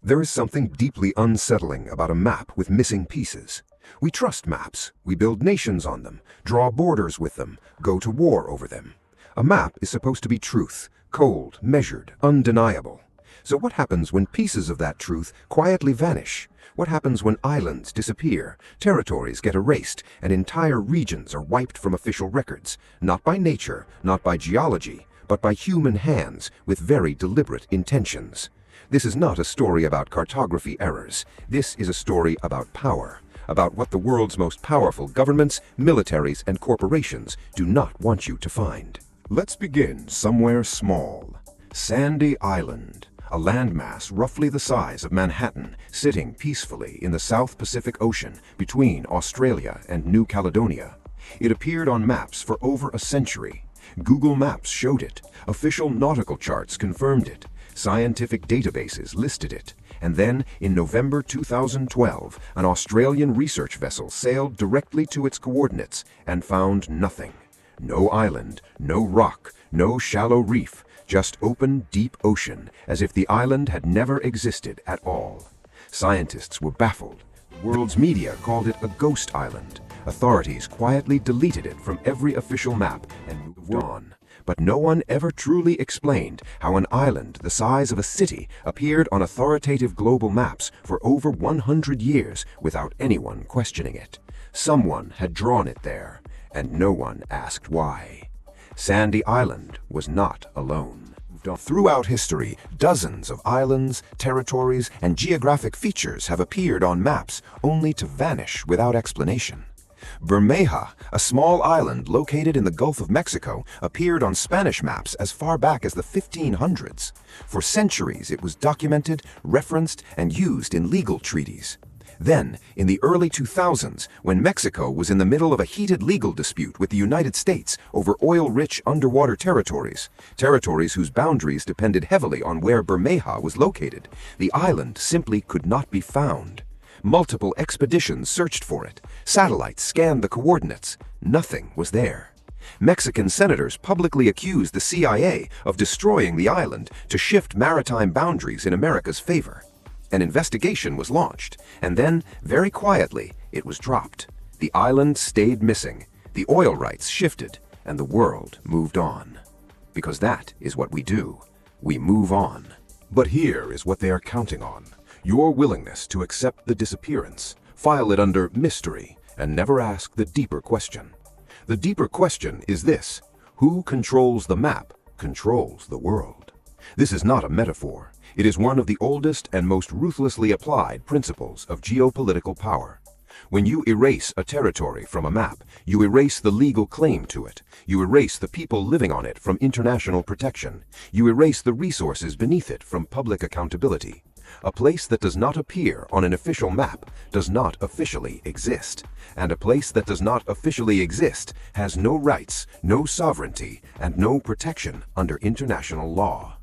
There is something deeply unsettling about a map with missing pieces. We trust maps, we build nations on them, draw borders with them, go to war over them. A map is supposed to be truth, cold, measured, undeniable. So what happens when pieces of that truth quietly vanish? What happens when islands disappear, territories get erased, and entire regions are wiped from official records, not by nature, not by geology, but by human hands with very deliberate intentions? This is not a story about cartography errors. This is a story about power, about what the world's most powerful governments, militaries, and corporations do not want you to find. Let's begin somewhere small. Sandy Island, a landmass roughly the size of Manhattan, sitting peacefully in the South Pacific Ocean between Australia and New Caledonia. It appeared on maps for over a century. Google Maps showed it, official nautical charts confirmed it, scientific databases listed it, and then, in November 2012, an Australian research vessel sailed directly to its coordinates and found nothing. No island, no rock, no shallow reef, just open, deep ocean, as if the island had never existed at all. Scientists were baffled. The world's media called it a ghost island. Authorities quietly deleted it from every official map and moved on. But no one ever truly explained how an island the size of a city appeared on authoritative global maps for over 100 years without anyone questioning it. Someone had drawn it there, and no one asked why. Sandy Island was not alone. Throughout history, dozens of islands, territories, and geographic features have appeared on maps only to vanish without explanation. Bermeja, a small island located in the Gulf of Mexico, appeared on Spanish maps as far back as the 1500s. For centuries it was documented, referenced, and used in legal treaties. Then, in the early 2000s, when Mexico was in the middle of a heated legal dispute with the United States over oil-rich underwater territories whose boundaries depended heavily on where Bermeja was located, the island simply could not be found. Multiple expeditions searched for it. Satellites scanned the coordinates. Nothing was there. Mexican senators publicly accused the CIA of destroying the island to shift maritime boundaries in America's favor. An investigation was launched, and then, very quietly, it was dropped. The island stayed missing, the oil rights shifted, and the world moved on. Because that is what we do. We move on. But here is what they are counting on: your willingness to accept the disappearance, file it under mystery, and never ask the deeper question. The deeper question is this: who controls the map controls the world. This is not a metaphor. It is one of the oldest and most ruthlessly applied principles of geopolitical power. When you erase a territory from a map, you erase the legal claim to it. You erase the people living on it from international protection. You erase the resources beneath it from public accountability. A place that does not appear on an official map does not officially exist. And a place that does not officially exist has no rights, no sovereignty, and no protection under international law.